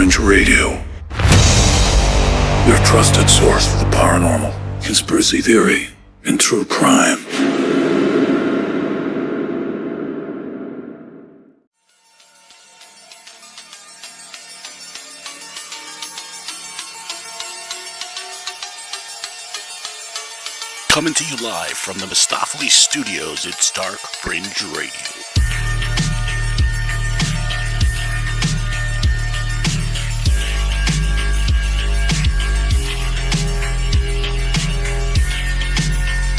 Fringe Radio, your trusted source for the paranormal, conspiracy theory, and true crime. Coming to you live from the Mistopheles Studios, it's Dark Fringe Radio.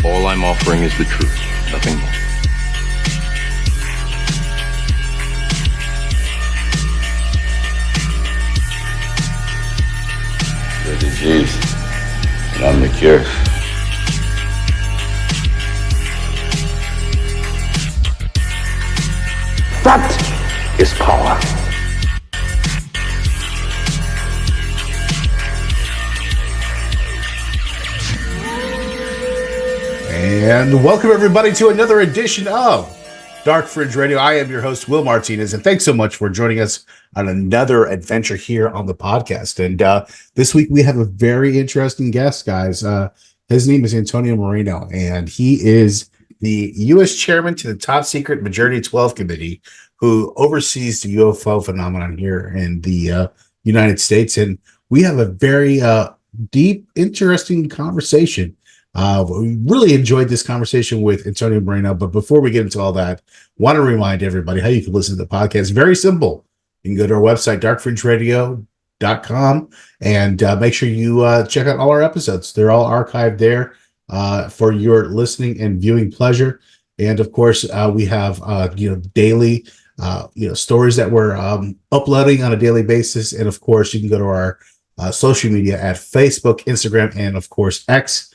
All I'm offering is the truth, nothing more. The disease, and I'm the cure. That is power. And welcome everybody to another edition of Dark Fringe Radio. I am your host, Will Martinez, and thanks so much for joining us on another adventure here on the podcast. And this week we have a very interesting guest, guys. His name is Antonio Moreno, and he is the U.S. chairman to the Top Secret Majority 12 Committee, who oversees the UFO phenomenon here in the United States. And we have a very deep, interesting conversation. We really enjoyed this conversation with Antonio Moreno. But before we get into all that, want to remind everybody how you can listen to the podcast. Very simple. You can go to our website, darkfringeradio.com, and make sure you check out all our episodes. They're all archived there for your listening and viewing pleasure. And of course, we have daily stories that we're uploading on a daily basis. And of course, you can go to our social media at Facebook, Instagram, and of course X,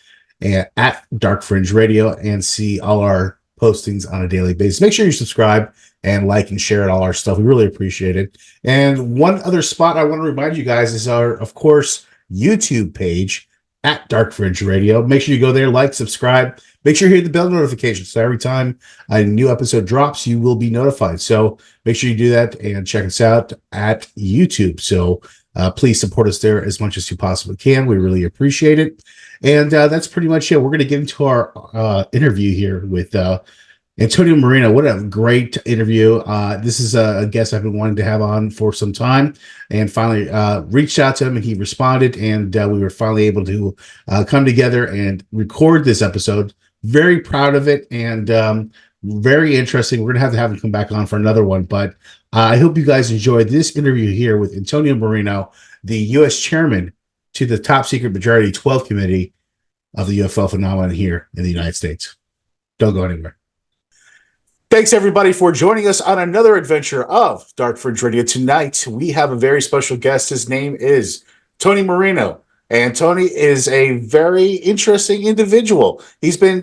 and at Dark Fringe Radio, and see all our postings on a daily basis. Make sure you subscribe and like and share all our stuff. We really appreciate it. And one other spot I want to remind you guys is our, of course, YouTube page at Dark Fringe Radio. Make sure you go there, like, subscribe. Make sure you hit the bell notification so every time a new episode drops, you will be notified. So make sure you do that and check us out at YouTube. So please support us there as much as you possibly can. We really appreciate it. And that's pretty much it. We're going to get into our interview here with Antonio Moreno. What a great interview. This is a guest I've been wanting to have on for some time, and finally reached out to him and he responded, and we were finally able to come together and record this episode. Very proud of it, and very interesting. We're going to have him come back on for another one, but I hope you guys enjoyed this interview here with Antonio Moreno, the U.S. chairman to the Top Secret Majority 12 Committee of the UFO phenomenon here in the United States. Don't go anywhere. Thanks, everybody, for joining us on another adventure of Dark Fringe Radio. Tonight, we have a very special guest. His name is Tony Moreno. And Tony is a very interesting individual. He's been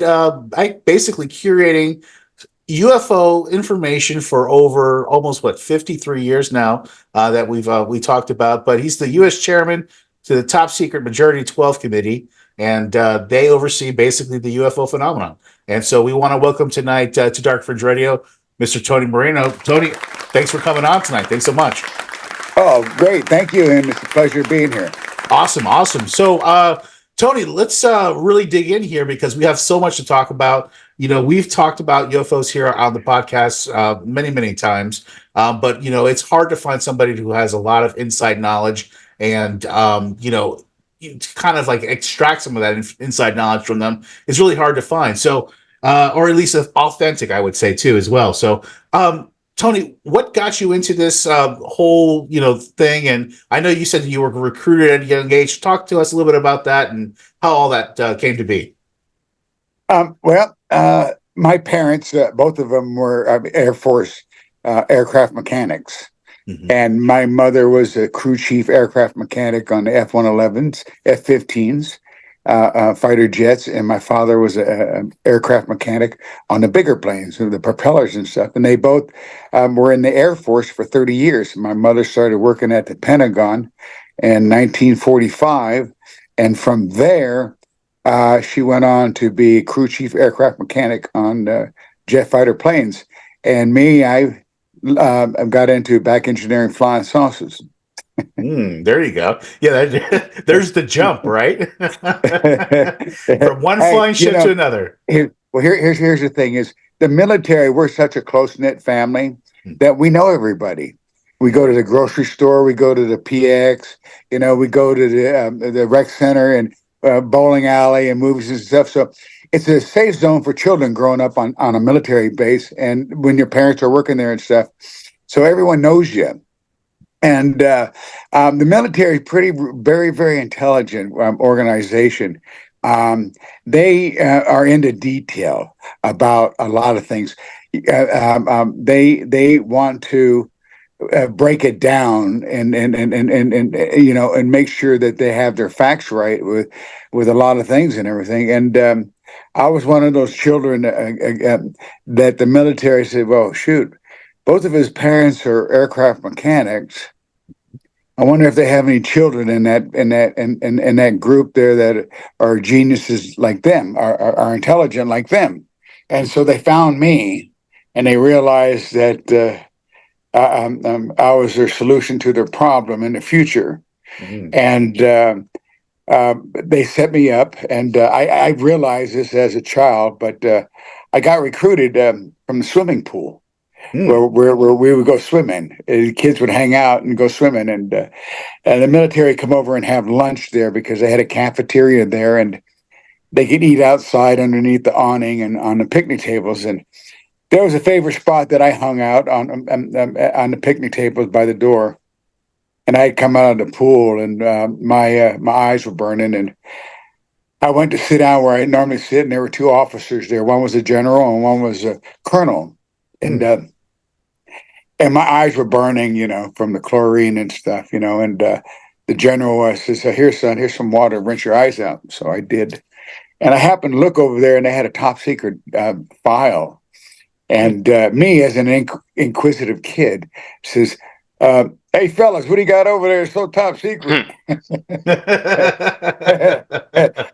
basically curating UFO information for over almost 53 years now that we talked about. But he's the U.S. chairman to the Top Secret Majority 12 Committee, and they oversee basically the UFO phenomenon. And so we want to welcome tonight to Dark Fringe Radio, Mr. Tony Moreno. Tony, thanks for coming on tonight. Thanks so much. Oh, great. Thank you, and it's a pleasure being here. Awesome. So, Tony, let's really dig in here because we have so much to talk about. We've talked about UFOs here on the podcast many times, but, it's hard to find somebody who has a lot of inside knowledge and, kind of like extract some of that inside knowledge from them. It's really hard to find. So, or at least authentic, I would say, too, as well. So, Tony, what got you into this whole, thing? And I know you said you were recruited at a young age. Talk to us a little bit about that and how all that came to be. My parents, both of them were Air Force aircraft mechanics. Mm-hmm. And my mother was a crew chief aircraft mechanic on the F-111s, F-15s, fighter jets, and my father was an aircraft mechanic on the bigger planes, the propellers and stuff. And they both were in the Air Force for 30 years. My mother started working at the Pentagon in 1945, and from there, she went on to be crew chief aircraft mechanic on jet fighter planes. And me, I got into back engineering flying saucers. There you go. Yeah, there's the jump, right? From one Hey, flying ship to another. Here's the thing: is the military. We're such a close knit family that we know everybody. We go to the grocery store, we go to the PX, we go to the rec center and bowling alley and movies and stuff. So it's a safe zone for children growing up on a military base, and when your parents are working there and stuff. So everyone knows you. And the military is very, very intelligent organization. Um, they are into detail about a lot of things. They want to break it down and make sure that they have their facts right with a lot of things and everything. And I was one of those children that the military said, "Well, shoot, both of his parents are aircraft mechanics. I wonder if they have any children in that group there that are geniuses like them, are intelligent like them." And so they found me, and they realized that I was their solution to their problem in the future. And they set me up, and I realized this as a child, but I got recruited from the swimming pool. Where we would go swimming. The kids would hang out and go swimming, and the military come over and have lunch there because they had a cafeteria there, and they could eat outside underneath the awning and on the picnic tables. And there was a favorite spot that I hung out on the picnic tables by the door. And I'd come out of the pool, and my eyes were burning, and I went to sit down where I normally sit, and there were two officers there. One was a general, and one was a colonel, and my eyes were burning, from the chlorine and stuff, and the general says, "Here, son, here's some water, rinse your eyes out." So I did. And I happened to look over there, and they had a top secret file. And me, as an inquisitive kid, says, "Hey, fellas, what do you got over there? It's so top secret."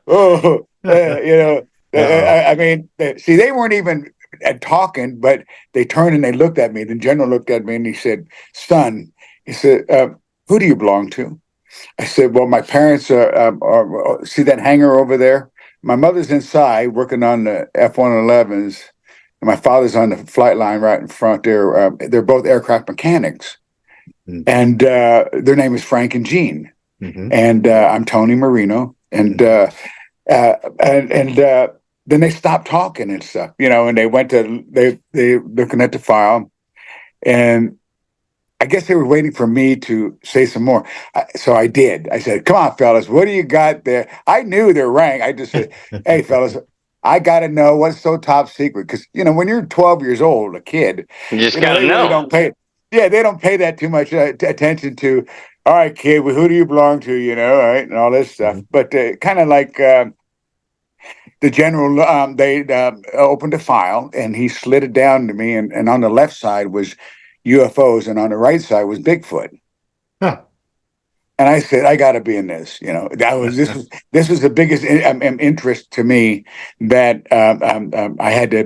Oh, I mean, see, they weren't even talking, but they turned and they looked at me. The general looked at me and he said, "Son," he said, "who do you belong to?" I said, "Well, my parents are see that hangar over there? My mother's inside working on the F-111s, and my father's on the flight line right in front there. They're both aircraft mechanics, and their name is Frank and Jean, and I'm Tony Moreno, and then they stopped talking and stuff, and they went to they looking at the file, and I guess they were waiting for me to say some more. So I did. I said, "Come on, fellas, what do you got there?" I knew their rank. I just said, "Hey, fellas, I got to know what's so top secret." Because, when you're 12 years old, a kid, You just they gotta really know. don't pay. Yeah, they don't pay that too much attention to, "All right, kid, well, who do you belong to, all right, and all this stuff." But kind of like the general, they opened a file, and he slid it down to me, and on the left side was UFOs, and on the right side was Bigfoot. Huh. And I said, "I got to be in this." This was the biggest interest to me that I had to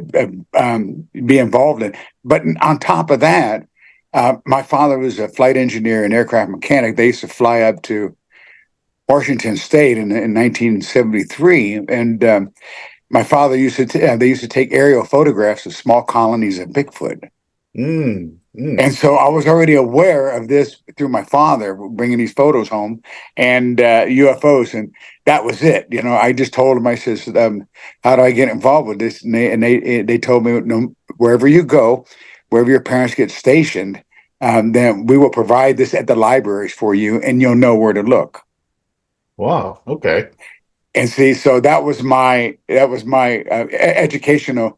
be involved in. But on top of that, my father was a flight engineer and aircraft mechanic. They used to fly up to Washington State in 1973, and my father used to they used to take aerial photographs of small colonies of Bigfoot. And so I was already aware of this through my father bringing these photos home and UFOs, and that was it. I just told him, I says, "How do I get involved with this?" And they told me, "No, wherever you go, wherever your parents get stationed, then we will provide this at the libraries for you, and you'll know where to look." Wow. Okay. And see, so that was my educational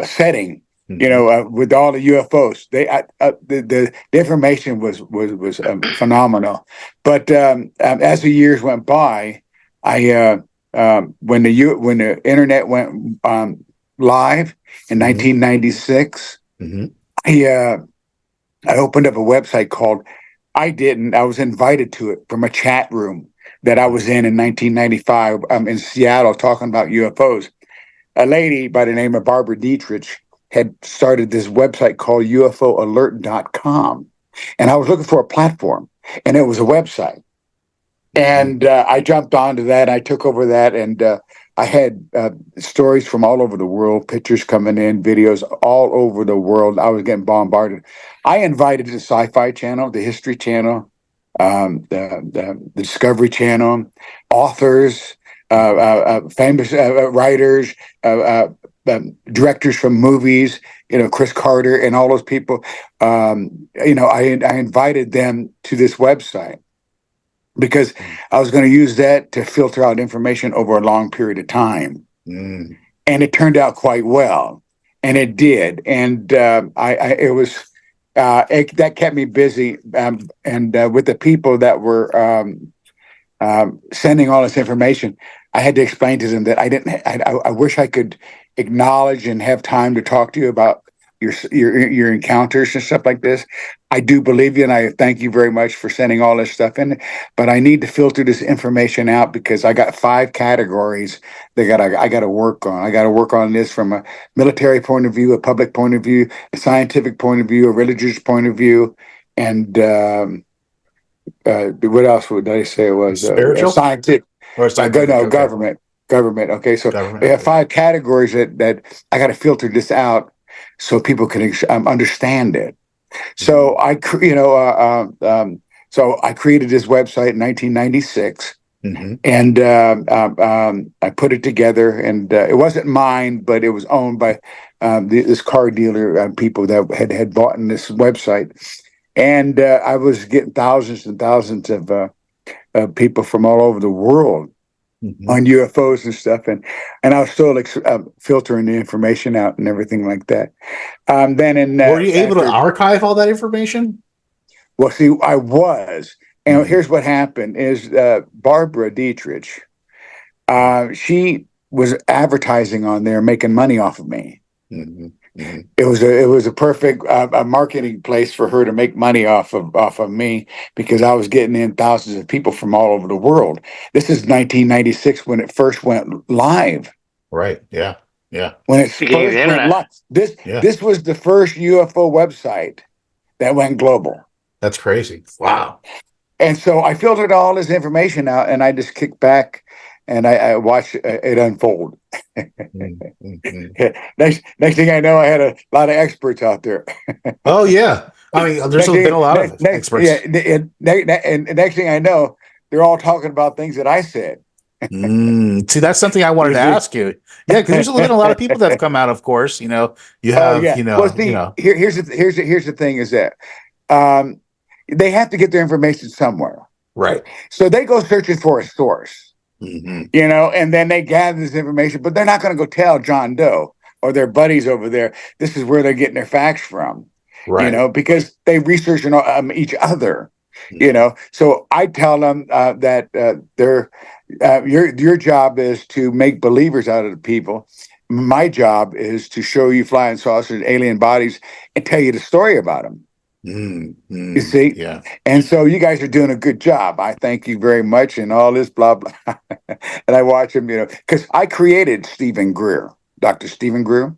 setting. With all the UFOs, the information was phenomenal. But as the years went by, I when the internet went live in 1996, I opened up a website called. I was invited to it from a chat room that I was in 1995 in Seattle talking about UFOs. A lady by the name of Barbara Dietrich had started this website called UFOalert.com. And I was looking for a platform, and it was a website. And I jumped onto that. I took over that, and I had stories from all over the world, pictures coming in, videos all over the world. I was getting bombarded. I invited the Sci-Fi Channel, the History Channel, the Discovery Channel, authors, famous writers, directors from movies, Chris Carter and all those people. I invited them to this website because I was going to use that to filter out information over a long period of time. And it turned out quite well. And it did. And that kept me busy. And with the people that were sending all this information, I had to explain to them that I wish I could acknowledge and have time to talk to you about your encounters and stuff like this. I do believe you, and I thank you very much for sending all this stuff in. But I need to filter this information out because I got 5 categories that I got to work on. I got to work on this from a military point of view, a public point of view, a scientific point of view, a religious point of view, and what else would I say it was? Spiritual? Scientific. Or scientific? No, Okay. Government. Okay, so Government, we have okay. 5 categories that I got to filter this out so people can understand it. So I created this website in 1996, and I put it together. And it wasn't mine, but it was owned by this car dealer people that had bought in this website. And I was getting thousands and thousands of people from all over the world on UFOs and stuff, and I was still filtering the information out and everything like that. Then were you able to archive all that information? Well, see, I was, and here's what happened: is Barbara Dietrich, she was advertising on there, making money off of me. It was a perfect marketing place for her to make money off of me because I was getting in thousands of people from all over the world. This is 1996 when it first went live. Right. Yeah. When it first went live, this was the first UFO website that went global. That's crazy. Wow. And so I filtered all this information out, and I just kicked back and I watched it unfold. Next thing I know, I had a lot of experts out there. Oh yeah, I mean, there's been a lot of experts. Yeah, and next thing I know, they're all talking about things that I said. See, that's something I wanted to ask you. Yeah, because there's been a lot of people that have come out. Of course, you have, here's the thing: is that they have to get their information somewhere, right? So they go searching for a source. And then they gather this information, but they're not going to go tell John Doe or their buddies over there, this is where they're getting their facts from, right? Because they research each other, So I tell them that your job is to make believers out of the people. My job is to show you flying saucers, alien bodies, and tell you the story about them. You see? Yeah. And so you guys are doing a good job. I thank you very much and all this blah, blah. And I watch him, because I created Stephen Greer, Dr. Stephen Greer.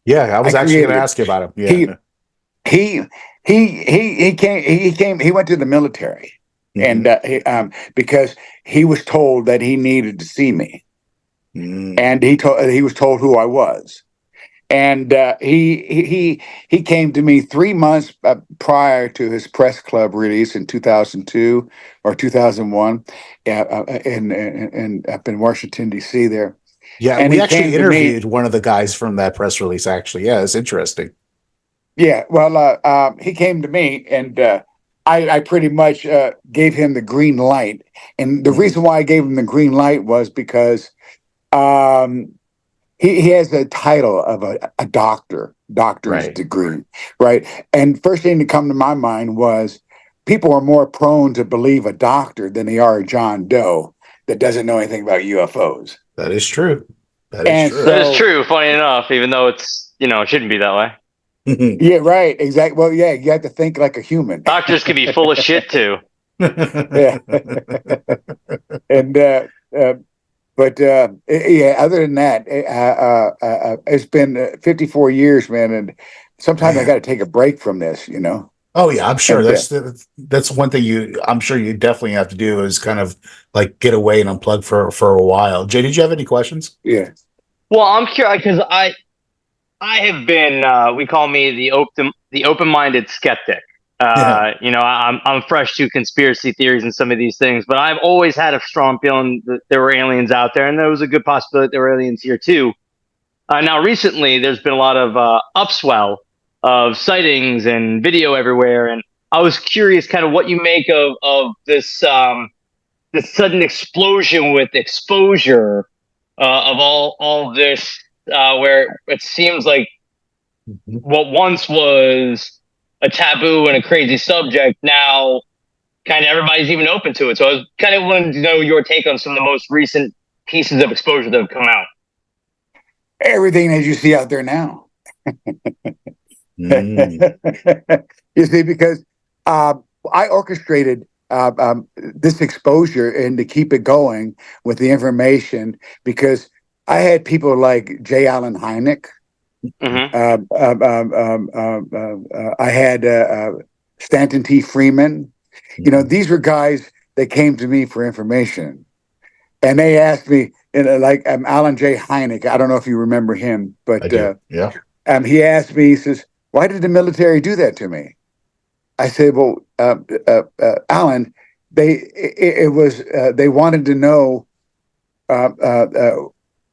Yeah, I was actually going to ask you about him. Yeah. He went to the military and because he was told that he needed to see me. And he was told who I was. And he came to me 3 months prior to his press club release in 2002 or 2001, in up in Washington D.C. there. Yeah, and we actually interviewed one of the guys from that press release. Actually, yeah, it's interesting. Yeah, well, he came to me, and I pretty much gave him the green light. And the reason why I gave him the green light was because he has the title of a doctor's degree, right? And first thing to come to my mind was people are more prone to believe a doctor than they are a John Doe that doesn't know anything about UFOs. That is true. That is true, funny enough, even though it's, it shouldn't be that way. Yeah, right, exactly. Well, yeah, you have to think like a human. Doctors can be full of shit too. Yeah. And other than that, it's been 54 years, man, and sometimes I got to take a break from this, Oh yeah, I'm sure Okay. that's one thing I'm sure you definitely have to do is kind of like get away and unplug for a while. Jay, did you have any questions? Yeah. Well, I'm curious because I have been we call me the open-minded skeptic. Yeah. I'm fresh to conspiracy theories and some of these things, but I've always had a strong feeling that there were aliens out there, and there was a good possibility there were aliens here too. Now, recently, there's been a lot of upswell of sightings and video everywhere, and I was curious, kind of, what you make of this sudden explosion with exposure of all this, where it seems like Mhm. what once was a taboo and a crazy subject now kind of everybody's even open to it. So I was kind of wanting to know your take on some of the most recent pieces of exposure that have come out. Everything that you see out there now. Mm. You see, because I orchestrated this exposure and to keep it going with the information, because I had people like J. Allen Hynek. Mm-hmm. I had Stanton T. Freeman. You know, these were guys that came to me for information. And they asked me, like Alan J. Hynek, I don't know if you remember him, but I do. Yeah. he asked me, he says, "Why did the military do that to me?" I said, "Well, Alan, they wanted to know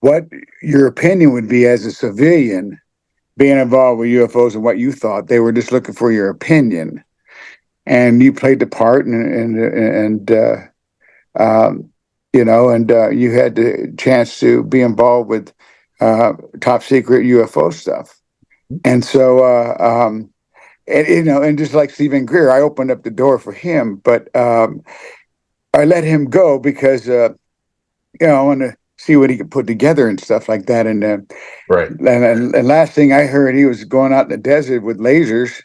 what your opinion would be as a civilian being involved with UFOs and what you thought. They were just looking for your opinion, and you played the part, and you had the chance to be involved with top secret UFO stuff." And so, and just like Stephen Greer, I opened up the door for him, but I let him go because, I want to see what he could put together and stuff like that. And Right. and last thing I heard, he was going out in the desert with lasers,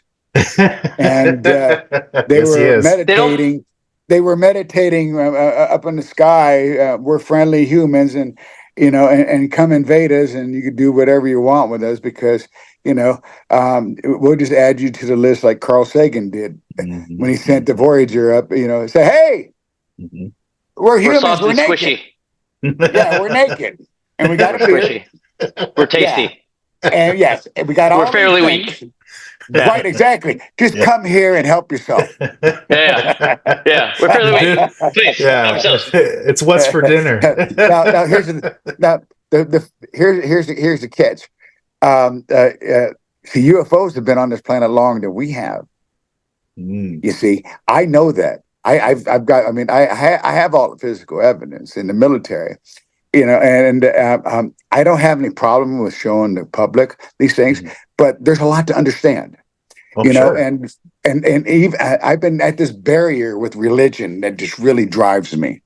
and they Yes, he were is. meditating. They were meditating up in the sky. We're friendly humans, and and come invade us, and you could do whatever you want with us, because we'll just add you to the list like Carl Sagan did when he sent the Voyager up. Say, "Hey, we're humans. soft We're and naked. squishy. Yeah, we're naked, and we got We're a beard. squishy. We're tasty. Yeah. And yes, and we got all We're fairly these things. weak. Right, exactly. Just come here and help yourself." Yeah. We're fairly weak. Please, help yourselves. It's what's for dinner. Now here's here's the catch. See, UFOs have been on this planet longer than we have. You see, I know that. I've got. I mean, I have all the physical evidence in the military. And I don't have any problem with showing the public these things, but there's a lot to understand. Sure. And even I've been at this barrier with religion that just really drives me.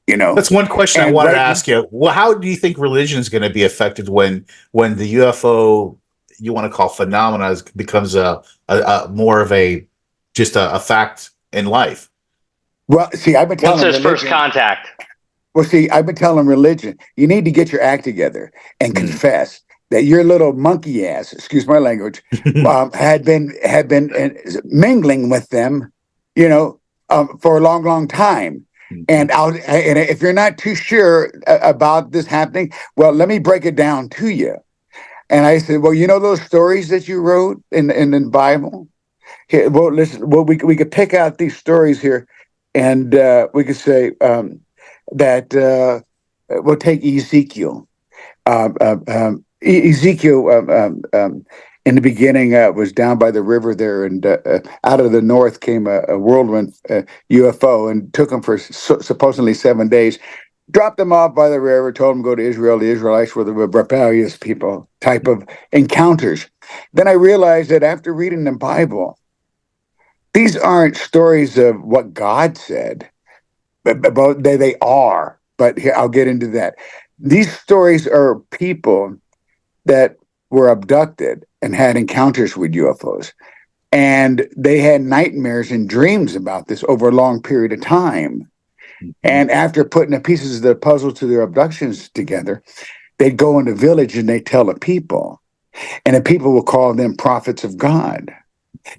That's one question I wanted to ask you. Well, how do you think religion is going to be affected when the UFO you want to call phenomena becomes a more of just a fact in life? Well, see, I've been telling Once there's religion, first contact. Well, see, I've been telling religion, you need to get your act together and confess that your little monkey ass, excuse my language, had been mingling with them, for a long, long time. And if you're not too sure about this happening, well, let me break it down to you. And I said, well, those stories that you wrote in the Bible. Here, well, listen. Well, we could pick out these stories here, and we could say that we'll take Ezekiel. Ezekiel, in the beginning, was down by the river there, and out of the north came a whirlwind UFO and took him for supposedly 7 days. Dropped them off by the river, told them to go to Israel. The Israelites were the rebellious people type of encounters. Then I realized that after reading the Bible, these aren't stories of what God said, but they are. But here, I'll get into that. These stories are people that were abducted and had encounters with UFOs. And they had nightmares and dreams about this over a long period of time. And after putting the pieces of the puzzle to their abductions together, they'd go in the village and they'd tell the people. And the people would call them prophets of God.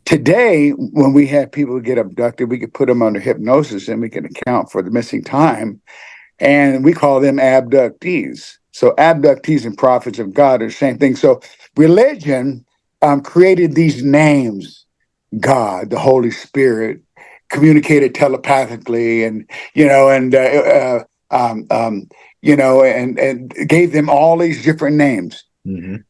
Today, when we have people get abducted, we can put them under hypnosis and we can account for the missing time, and we call them abductees. So abductees and prophets of God are the same thing. So religion created these names: God, the Holy Spirit, communicated telepathically, and and gave them all these different names.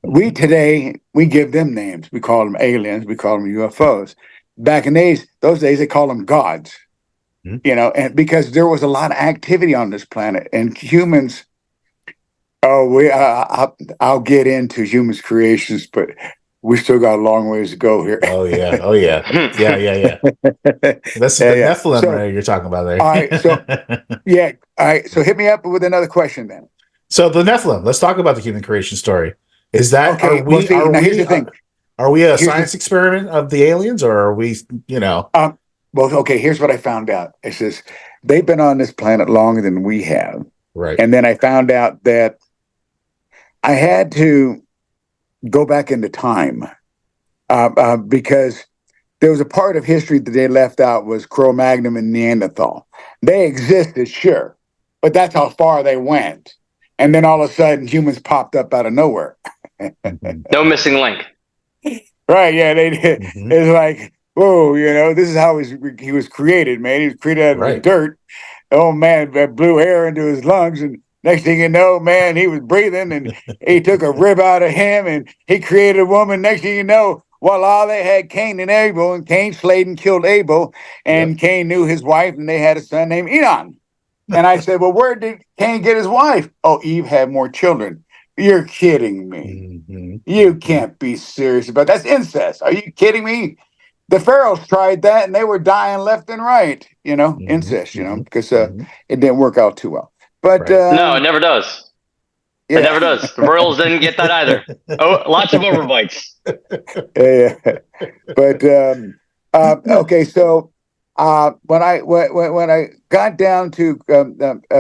We today, we give them names. We call them aliens. We call them UFOs. Back in those days, they call them gods. And because there was a lot of activity on this planet, and humans. I'll get into humans' creations, but we still got a long ways to go here. Oh yeah. Yeah. That's the Nephilim, So, right? You're talking about there. all right. So, yeah. All right. So, hit me up with another question then. So the Nephilim. Let's talk about the human creation story. Is that Okay. Here's the thing. Are we a science experiment of the aliens, or are we? Here's what I found out. It says they've been on this planet longer than we have. Right. And then I found out that I had to go back into time because there was a part of history that they left out was Cro-Magnon and Neanderthal. They existed, sure, but that's how far they went. And then all of a sudden, humans popped up out of nowhere. No missing link. Right? Yeah, they did. It's like, whoa, this is how he was created, man. He was created out of the dirt. Oh man, blew air into his lungs, and next thing you know, man, he was breathing, and he took a rib out of him, and he created a woman. Next thing you know, voila, they had Cain and Abel, and Cain slayed and killed Abel, and Cain knew his wife, and they had a son named Enon. And I said, well, where did Cain get his wife? Oh, Eve had more children. You're kidding me. You can't be serious about that. That's incest. Are you kidding me? The pharaohs tried that, and they were dying left and right, incest, because it didn't work out too well. But no, it never does. It never does. The royals didn't get that either. Oh, lots of overbites. But okay, so when I got down to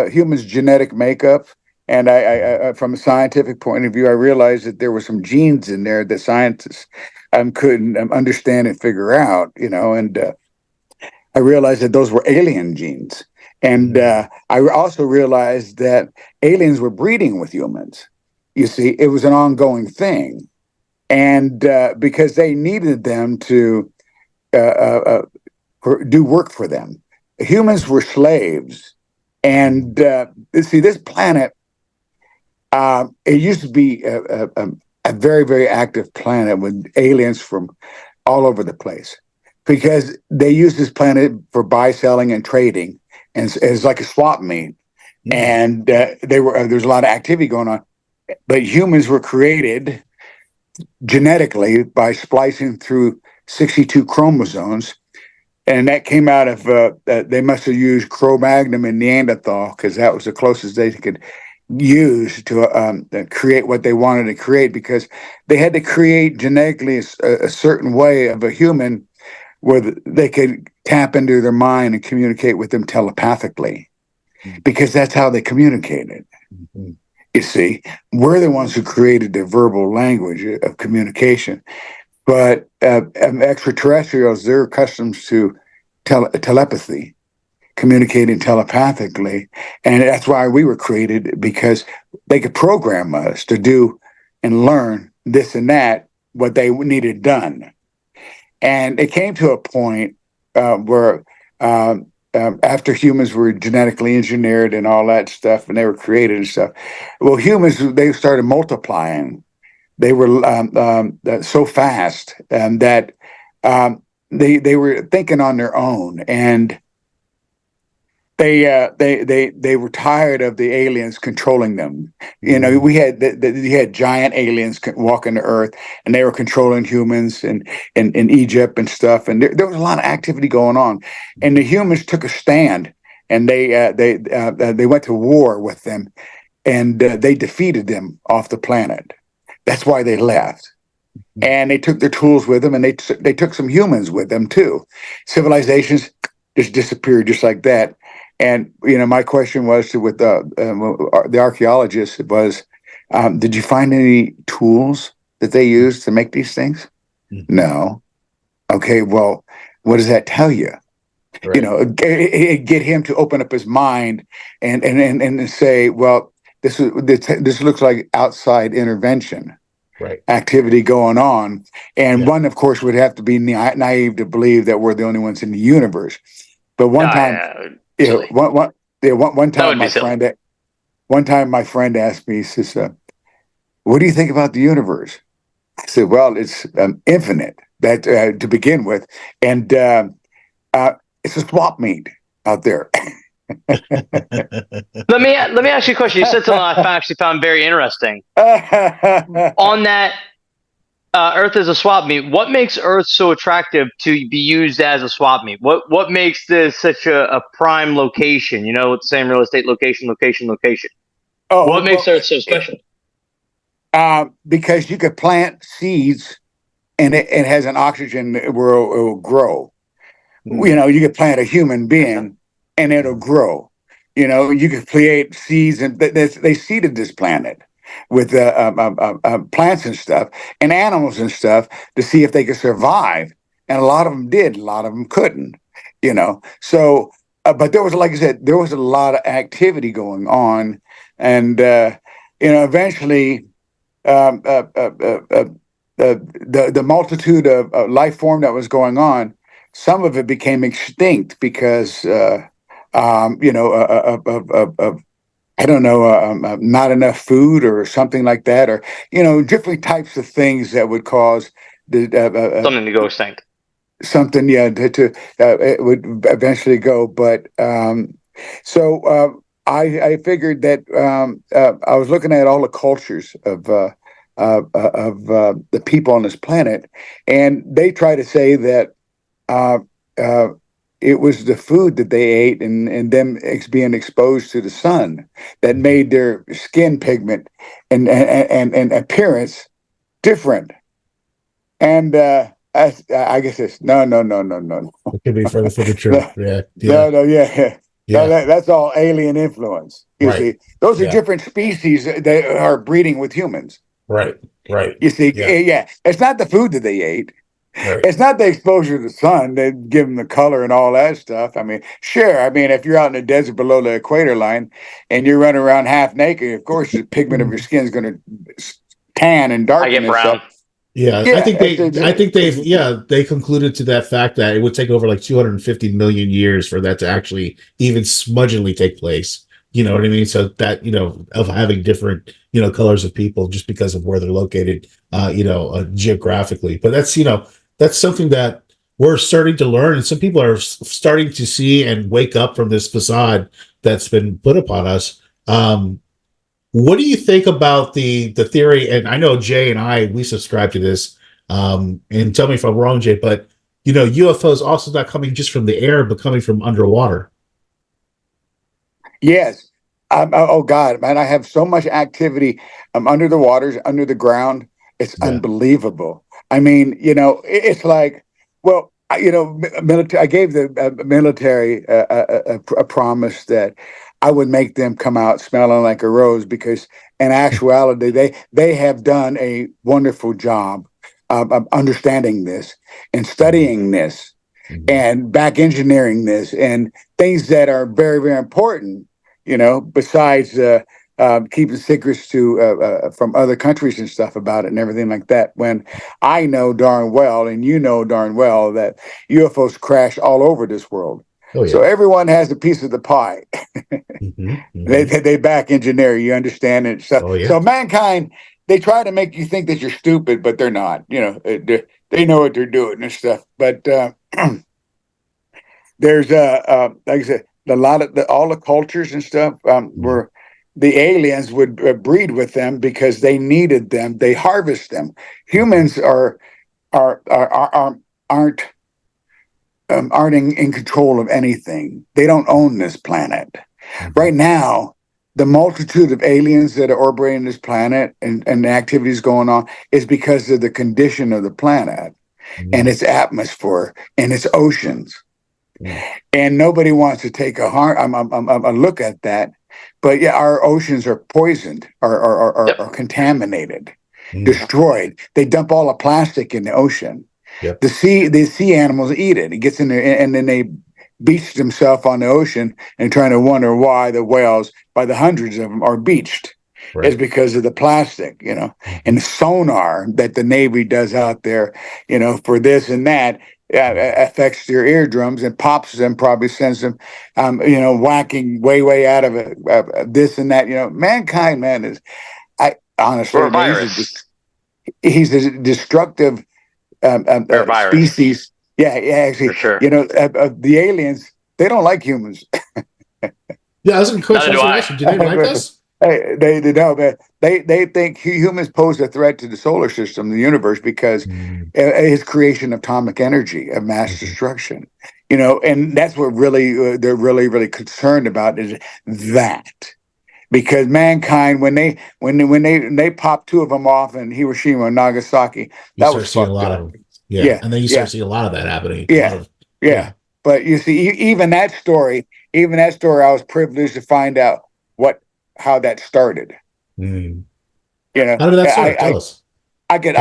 humans' genetic makeup, and I from a scientific point of view, I realized that there were some genes in there that scientists couldn't understand and figure out, and I realized that those were alien genes. And I also realized that aliens were breeding with humans. You see, it was an ongoing thing. And because they needed them to do work for them. Humans were slaves. And see, this planet, it used to be a very, very active planet with aliens from all over the place, because they used this planet for buy, selling, and trading, and it's like a swap meet. And there's a lot of activity going on. But humans were created genetically by splicing through 62 chromosomes, and that came out of they must have used Cro-Magnon and Neanderthal, because that was the closest they could use to create what they wanted to create, because they had to create genetically a certain way of a human where they could tap into their mind and communicate with them telepathically, because that's how they communicated. You see, we're the ones who created the verbal language of communication, but extraterrestrials, they're accustomed to telepathy, communicating telepathically. And that's why we were created, because they could program us to do and learn this and that, what they needed done. And it came to a point where after humans were genetically engineered and all that stuff, and they were created and stuff, well, humans, they started multiplying. They were so fast that they were thinking on their own, and they were tired of the aliens controlling them. We had giant aliens walking the earth, and they were controlling humans in Egypt and stuff. And there was a lot of activity going on, and the humans took a stand, and they went to war with them, and they defeated them off the planet. That's why they left. And they took their tools with them, and they took some humans with them too. Civilizations just disappeared just like that. And my question was with the archaeologists was, did you find any tools that they used to make these things? No. Okay, well, what does that tell you? Right. You know, get him to open up his mind and say, well, this looks like outside intervention Right. activity going on. And one, of course, would have to be naive to believe that we're the only ones in the universe. But one time, silly. One That time, would be silly. my friend asked me, he says, "What do you think about the universe?" I said, "Well, it's infinite. That to begin with, and it's a swap meet out there." Let me ask you a question. You said something I actually found very interesting. On that, Earth is a swap meet. What makes Earth so attractive to be used as a swap meet? What makes this such a prime location? You know, same real estate location. What makes Earth so special? Because you could plant seeds and it has an oxygen where it will grow. You know, you could plant a human being and it'll grow. You know, you could create seeds, and they seeded this planet with plants and stuff and animals and stuff to see if they could survive. And a lot of them did, a lot of them couldn't, you know. So, but there was, like I said, there was a lot of activity going on. And, you know, eventually, the multitude of life form that was going on, some of it became extinct because you know of I don't know not enough food or something like that, or you know different types of things that would cause the Something to go extinct. something to it would eventually go. But so I figured that I was looking at all the cultures of the people on this planet, and they try to say that it was the food that they ate and them being exposed to the sun that made their skin pigment and appearance different. And I guess it's no. It could be further from the truth. Yeah. Yeah. Yeah. No, that's all alien influence. You Right. see, those are Yeah. different species that are breeding with humans. Right. You see, Yeah. it's not the food that they ate. Right. It's not the exposure to the sun that give them the color and all that stuff. I mean, sure. I mean, if you're out in the desert below the equator line and you're running around half naked, of course, the pigment of your skin is going to tan and I darken get and brown. stuff. Yeah, Yeah, I think they concluded to that fact that it would take over like 250 million years for that to actually even smudgingly take place. You know what I mean? So that, you know, of having different, you know, colors of people just because of where they're located, geographically. But that's, you know, that's something that we're starting to learn, and some people are starting to see and wake up from this facade that's been put upon us. What do you think about the theory? And I know Jay and we subscribe to this. And tell me if I'm wrong, Jay, but you know, UFOs also not coming just from the air, but coming from underwater. Yes. Oh God, man, I have so much activity under the waters, under the ground. It's unbelievable. I mean, you know, it's like, well, you know, military. I gave the military a promise that I would make them come out smelling like a rose, because in actuality, they have done a wonderful job of understanding this and studying this and back engineering this and things that are very, very important, you know, besides keeping secrets to from other countries and stuff about it and everything like that. When I know darn well, and you know darn well, that UFOs crash all over this world. Oh, yeah. So everyone has a piece of the pie. Mm-hmm. They back engineer, you understand it. So, Oh, yeah. so mankind, they try to make you think that you're stupid, but they're not. You know, they know what they're doing and stuff. But there's like I said, a lot of all the cultures and stuff were the aliens would breed with them because they needed them. They harvest them. Humans aren't in control of anything. They don't own this planet. Right now, the multitude of aliens that are orbiting this planet and the activities going on is because of the condition of the planet and its atmosphere and its oceans. And nobody wants to take a look at that. But yeah, our oceans are poisoned, are contaminated, destroyed. They dump all the plastic in the ocean. Yep. The sea animals eat it. It gets in there, and then they beach themselves on the ocean and trying to wonder why the whales, by the hundreds of them, are beached. Right. It's because of the plastic, and the sonar that the Navy does out there, for this and that, affects their eardrums and pops them, probably sends them, whacking way out of it, this and that. Mankind, man, is, I honestly, Or a virus. he's a destructive Or a virus. species. Yeah, actually, For sure. The aliens, they don't like humans. Yeah, I was going to Neither do I. do they like us? They know that they think humans pose a threat to the solar system, the universe, because his creation of atomic energy, of mass destruction, and that's what really they're really concerned about, is that, because mankind, when they pop two of them off in Hiroshima and Nagasaki, that was seeing a fucked lot up. of them. Yeah, and then you start seeing a lot of that happening. Yeah. But you see, even that story, I was privileged to find out how that started. How did that start? Tell us. I get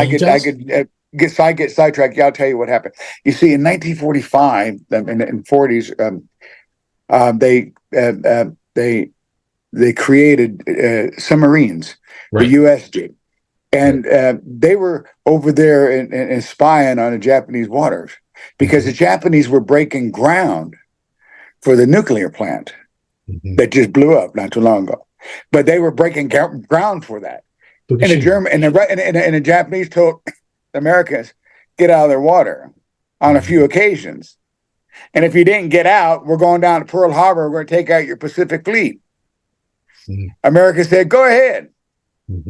sidetracked. Yeah, I'll tell you what happened. You see, in 1945 and 40s, they created submarines. Right. The U.S. did, and they were over there and spying on the Japanese waters, because the Japanese were breaking ground for the nuclear plant that just blew up not too long ago. But they were breaking ground for that. And the Japanese told the Americans, get out of their water on a few occasions. And if you didn't get out, we're going down to Pearl Harbor. We're going to take out your Pacific Fleet. America said, go ahead.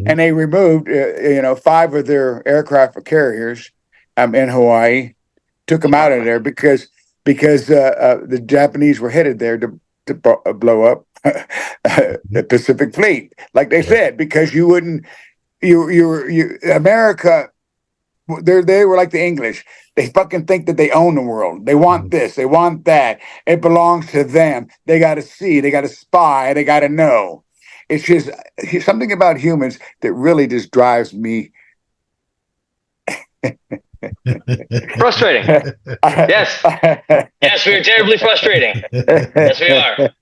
And they removed, 5 of their aircraft carriers in Hawaii, took them out of there because the Japanese were headed there to blow up the Pacific Fleet, like they said, because America, they were like the English. They fucking think that they own the world. They want this, they want that. It belongs to them. They got to see, they got to spy, they got to know. It's just something about humans that really just drives me frustrating. Yes. Yes, we are terribly frustrating. Yes, we are.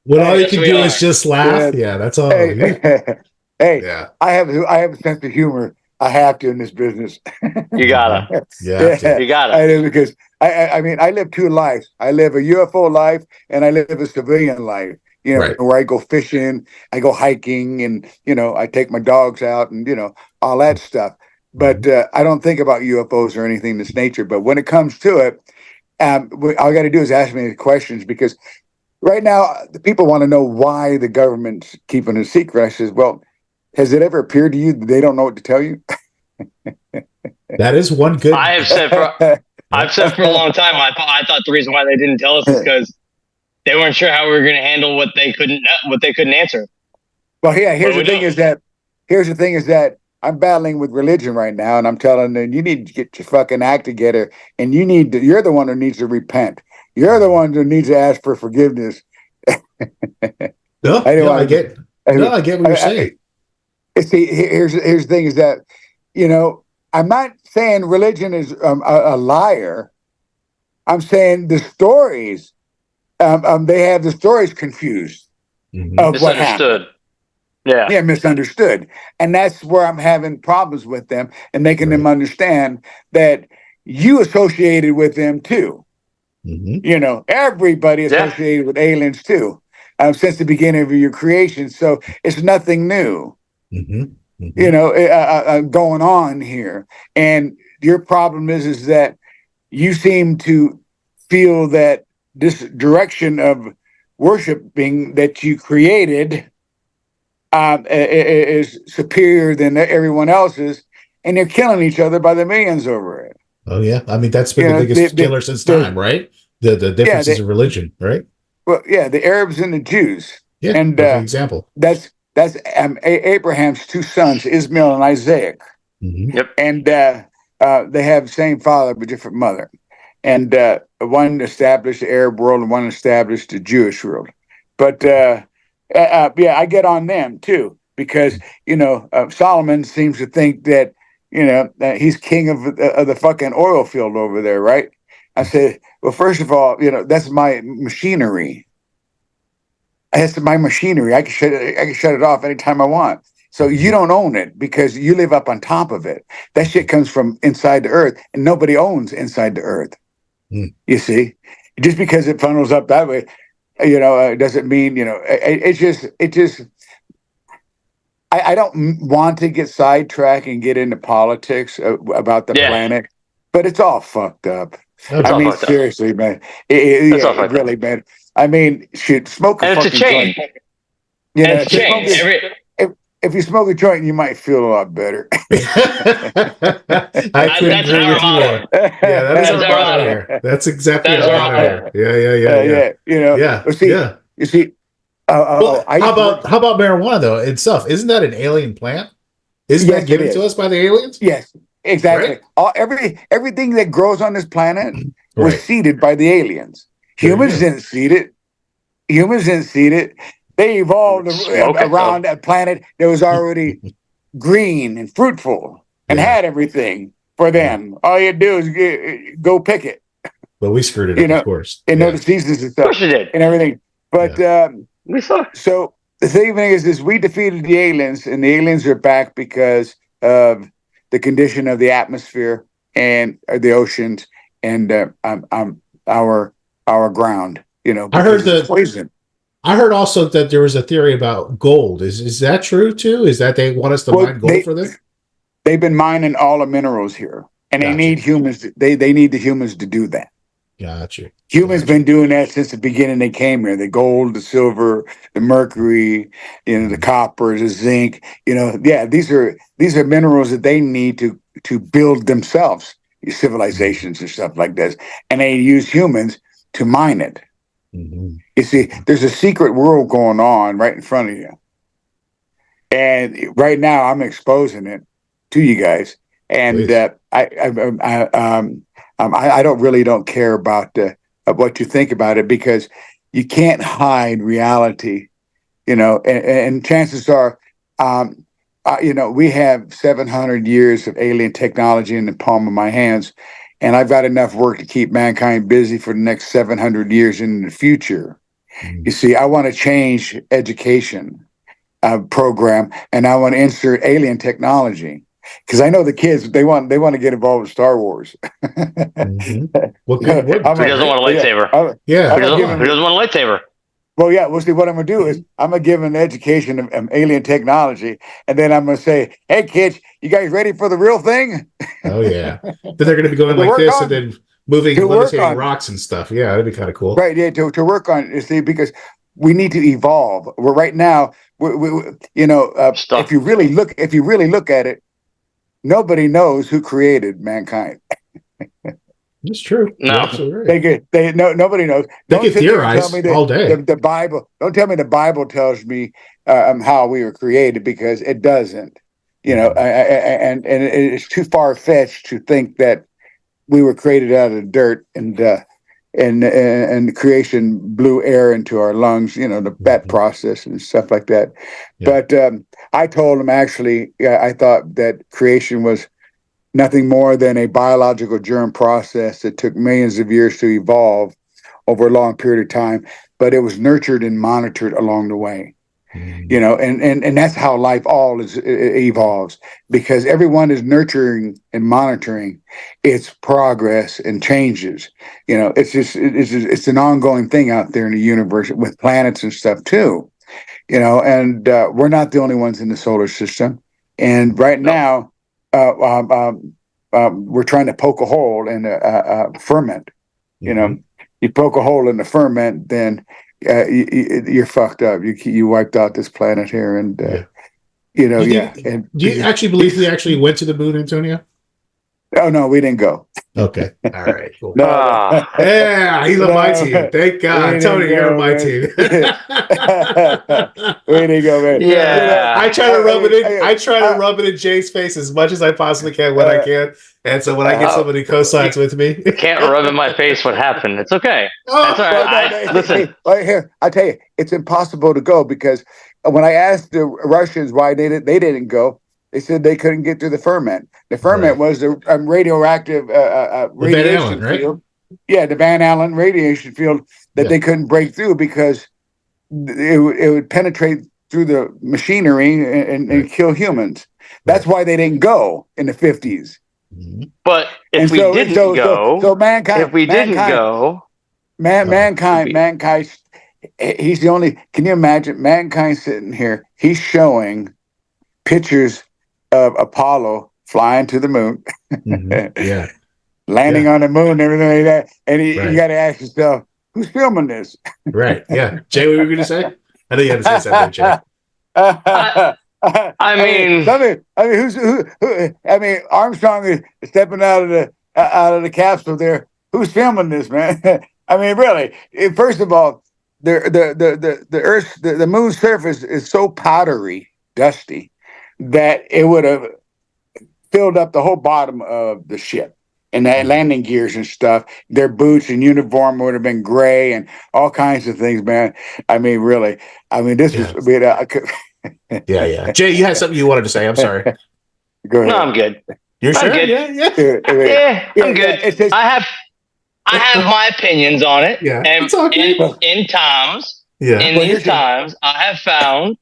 When all you can do is just laugh. Yeah, that's all. Hey, I have a sense of humor. I have to in this business. You gotta. Yeah. You gotta. I do, because I mean, I live 2 lives. I live a UFO life and I live a civilian life. Where I go fishing, I go hiking, and I take my dogs out, and all that stuff. But I don't think about UFOs or anything of this nature. But when it comes to it, all I got to do is ask me the questions, because right now the people want to know why the government's keeping it secret. I says, well, has it ever appeared to you that they don't know what to tell you? That is one good. I've said for a long time. I thought the reason why they didn't tell us is because they weren't sure how we were going to handle what they couldn't answer. Well, yeah. Here's the thing is that I'm battling with religion right now, and I'm telling them, you need to get your fucking act together, and you're the one who needs to repent. You're the one who needs to ask for forgiveness. I get what you're saying. See, here's the thing is that, I'm not saying religion is a liar. I'm saying the stories, they have the stories confused of what happened. Yeah, misunderstood. And that's where I'm having problems with them and making them understand that you associated with them too. Everybody associated with aliens too, since the beginning of your creation. So it's nothing new, going on here. And your problem is that you seem to feel that this direction of worshiping that you created is superior than everyone else's, and they're killing each other by the millions over it. Oh yeah, I mean that's been the biggest killer since time, right? The differences of religion, right? Well, yeah, the Arabs and the Jews. Yeah, and perfect example. That's Abraham's 2 sons, Ismail and Isaac. Yep. And they have the same father but different mother. And one established the Arab world and one established the Jewish world. But I get on them too, because Solomon seems to think that He's king of the fucking oil field over there, right? I said, well, first of all, that's my machinery. That's my machinery. I can shut it off anytime I want. So you don't own it because you live up on top of it. That shit comes from inside the earth, and nobody owns inside the earth. You see, just because it funnels up that way, doesn't mean it just. I don't want to get sidetracked and get into politics about the planet, but it's all fucked up. I mean, seriously, man. It really, man. I mean, smoke a fucking joint. If you smoke a joint, you might feel a lot better. I couldn't agree with you more. Yeah, that's our motto here. That's exactly our motto here. Yeah. You see. How about marijuana though itself? Isn't that an alien plant? Isn't that given to us by the aliens? Yes, exactly. Right? Everything that grows on this planet was seeded by the aliens. Humans didn't seed it. They evolved around a planet that was already green and fruitful and had everything for them. All you do is go pick it. But we screwed it up, of course. And know the seasons and stuff. Of course you did. And everything. But so the thing is we defeated the aliens, and the aliens are back because of the condition of the atmosphere and the oceans and our ground. I heard poison. I heard also that there was a theory about gold. Is that true too? Is that they want us to mine gold for this? They've been mining all the minerals here, and they need humans. They need the humans to do that. Gotcha. Humans been doing that since the beginning. They came here. The gold, the silver, the mercury, the copper, the zinc. These are minerals that they need to build themselves, civilizations and stuff like this, and they use humans to mine it. Mm-hmm. You see, there's a secret world going on right in front of you, and right now I'm exposing it to you guys. And I don't care about what you think about it, because you can't hide reality, and chances are, we have 700 years of alien technology in the palm of my hands, and I've got enough work to keep mankind busy for the next 700 years in the future. You see, I want to change education program, and I want to insert alien technology. Because I know the kids, they want to get involved with Star Wars. Who doesn't want a lightsaber? Who doesn't want a lightsaber? Well, yeah. Well, see, what I'm going to do is I'm going to give them an education of alien technology, and then I'm going to say, "Hey, kids, you guys ready for the real thing?" Oh yeah. Then they're going to be going like this, and then moving, levitating rocks and stuff. Yeah, that'd be kind of cool. Right? Yeah. To work on, you see, because we need to evolve. We're right now. If you really look at it. Nobody knows who created mankind. It's true. No, absolutely. Nobody knows. They can theorize all day. The Bible. Don't tell me the Bible tells me how we were created, because it doesn't. And it's too far fetched to think that we were created out of the dirt and the creation blew air into our lungs. That process and stuff like that. Yeah. But I told him, actually, I thought that creation was nothing more than a biological germ process that took millions of years to evolve over a long period of time, but it was nurtured and monitored along the way. And that's how life evolves, because everyone is nurturing and monitoring its progress and changes. It's an ongoing thing out there in the universe with planets and stuff too. And we're not the only ones in the solar system. And right now, we're trying to poke a hole in a ferment. You poke a hole in the ferment, then you're fucked up. You wiped out this planet here, and do you actually believe we actually went to the moon, Antonio? Oh no, we didn't go. Okay, all right, cool. Yeah, he's on my team. Thank God, Tony, you're on my team. We didn't go, man. Yeah, I try to rub it in. I try to rub it in Jay's face as much as I possibly can when I can. And so when I get somebody co-signs with me, you can't rub in my face what happened. It's okay. That's all right. Listen, right here, I tell you, it's impossible to go, because when I asked the Russians why they didn't go, They said they couldn't get through the ferment. The ferment Right. was the radioactive The Van Allen, radiation right? field. Yeah, the Van Allen radiation field that Yeah. they couldn't break through because it would penetrate through the machinery and Right. kill humans. That's why they didn't go in the 50s. Mhm. But if And we didn't go, so mankind, if we didn't go, mankind, he's the only. Can you imagine mankind sitting here? He's showing pictures of Apollo flying to the moon, Yeah. landing Yeah. on the moon, and everything like that. And you Right. got to ask yourself, who's filming this? Right. Yeah. Jay, what were you going to say? I know you had to say something, Jay. I mean, who? I mean, Armstrong is stepping out of the capsule there. Who's filming this, man? I mean, really. First of all, the Earth, the moon's surface is so powdery, dusty, that it would have filled up the whole bottom of the ship. And that landing gears and stuff, their boots and uniform would have been gray and all kinds of things, man. I mean, really. I mean, this is. Yeah. Jay, you had something you wanted to say. I'm sorry. Go ahead. no, I'm good. You're I'm sure? good. Yeah. Yeah, I'm good. I have my opinions on it. Yeah, And it's all good. in times, Yeah. in these times, I have found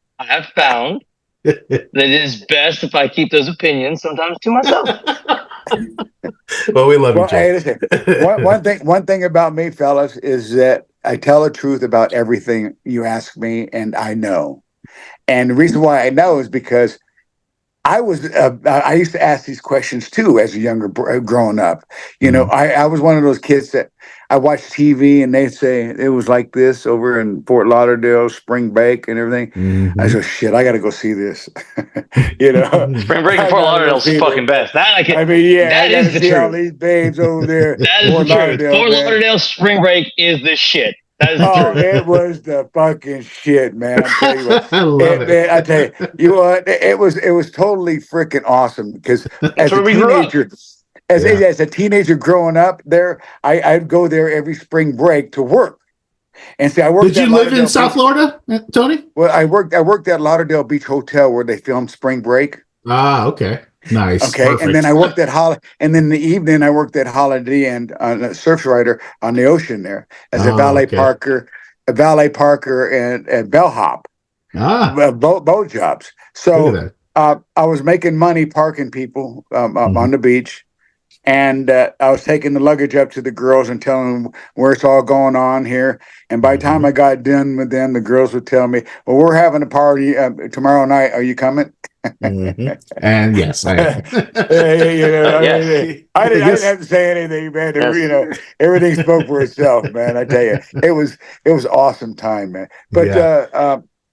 that it is best if I keep those opinions sometimes to myself. Well, we love you, Well, Jay. hey, listen. One thing about me, fellas, is that I tell the truth about everything you ask me, and I know. And the reason why I know is because I used to ask these questions too as a younger growing up. You know, I was one of those kids that I watched TV and they say it was like this over in Fort Lauderdale, spring break and everything. I said, shit, I got to go see this. You know, Spring break in Fort Lauderdale is the fucking best. That I mean, yeah, I got is to the see all truth. these babes over there. That is the truth. Fort Lauderdale spring break is the shit. That is the truth. It was the fucking shit, man. I'm telling you what. I love it. Man, I tell you what, it was totally freaking awesome because as a where we grew up. teenager, as a teenager growing up there, I'd go there every spring break to work. And see, I worked. Did you live in South Florida, Tony? Well, I worked at Lauderdale Beach Hotel where they filmed Spring Break. Ah, okay. Nice. Okay, Perfect. and then I worked at and then in the evening I worked at Holiday Inn on a surfrider on the ocean there as a valet parker, and bellhop, both jobs. So I was making money parking people on the beach, and I was taking the luggage up to the girls and telling them where it's all going on here. And by the time I got done with them, the girls would tell me, "Well, we're having a party tomorrow night. Are you coming?" And yes, I am. I didn't have to say anything, man. Yes. You know, everything spoke for itself, man. I tell you, it was awesome time, man. But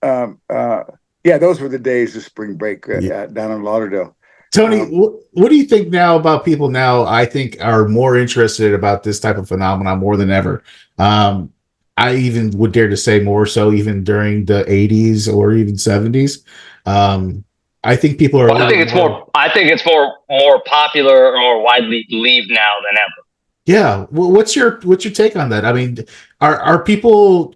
those were the days of spring break down in Lauderdale. Tony, what do you think now about people now? I think are more interested about this type of phenomenon more than ever. I even would dare to say more so even during the 80s or even 70s. I think people are. I think it's more popular or more widely believed now than ever. Yeah. Well, what's your take on that? I mean, are people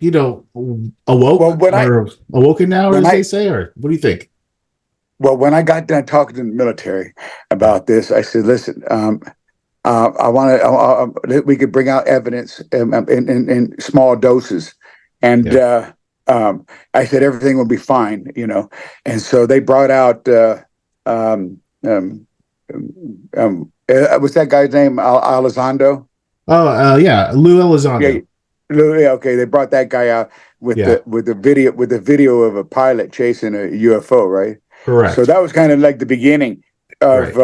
awoken now, as they say, or what do you think? Well, when I got done talking to the military about this, I said, "Listen, I want to. We could bring out evidence in small doses, and." I said everything will be fine, you know, and so they brought out what's that guy's name? Elizondo. Oh, yeah, Lou Elizondo. Yeah, okay. They brought that guy out with the video of a pilot chasing a UFO, right? Correct. So that was kind of like the beginning of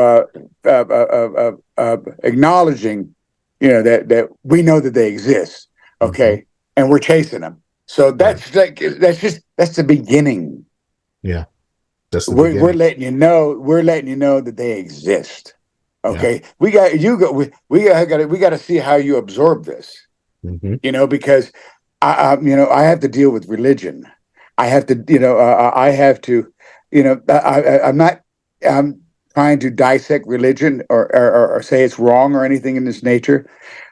acknowledging, you know, that we know that they exist, okay, and we're chasing them. So that's that's the beginning. Yeah, we're letting you know that they exist. Okay, we got to see how you absorb this. You know, because I have to deal with religion. I have to, I'm trying to dissect religion or say it's wrong or anything in this nature.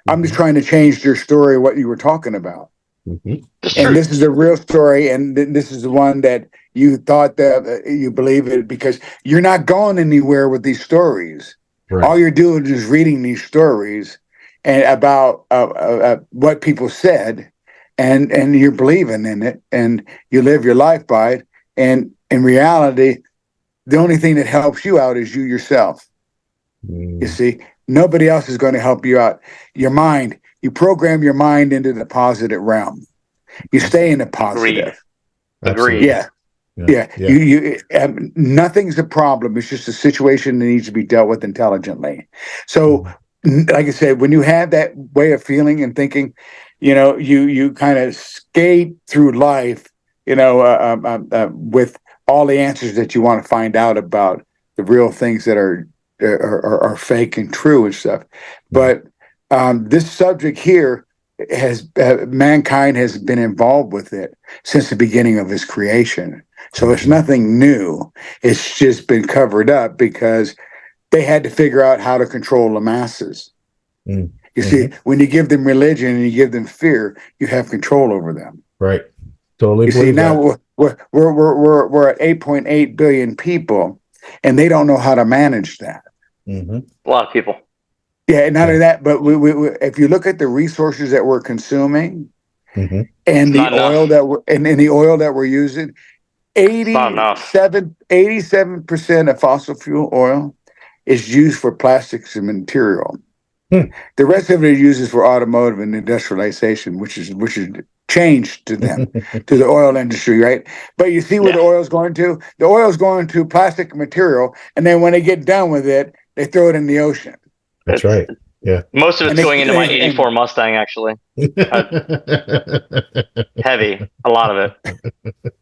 I'm just trying to change your story, what you were talking about. Mhm. And this is a real story, and this is the one that you thought that you believe it, because you're not going anywhere with these stories. Right. All you're doing is reading these stories and about what people said, and you're believing in it, and you live your life by it. And in reality, the only thing that helps you out is you yourself. You see, nobody else is going to help you out. Your mind, you program your mind into the positive realm. You stay in the positive. Agreed. Yeah. Yeah. You nothing's a problem. It's just a situation that needs to be dealt with intelligently. So, like I said, when you have that way of feeling and thinking, you kind of skate through life, with all the answers that you want to find out about the real things that are fake and true and stuff. But this subject here has mankind has been involved with it since the beginning of his creation. So it's nothing new. It's just been covered up because they had to figure out how to control the masses. You see, when you give them religion and you give them fear, you have control over them. Right. Totally. You see, now we're at 8.8 billion people, and they don't know how to manage that. A lot of people. Yeah, not only that, but we if you look at the resources that we're consuming and the oil that we're using, 87% of fossil fuel oil is used for plastics and material. The rest of it uses for automotive and industrialization, which is changed to them, to the oil industry, right? But you see where the oil's going to? The oil's going to plastic material, and then when they get done with it, they throw it in the ocean. That's right. Yeah. Most of it's going into my 84 Mustang, actually. Heavy. A lot of it.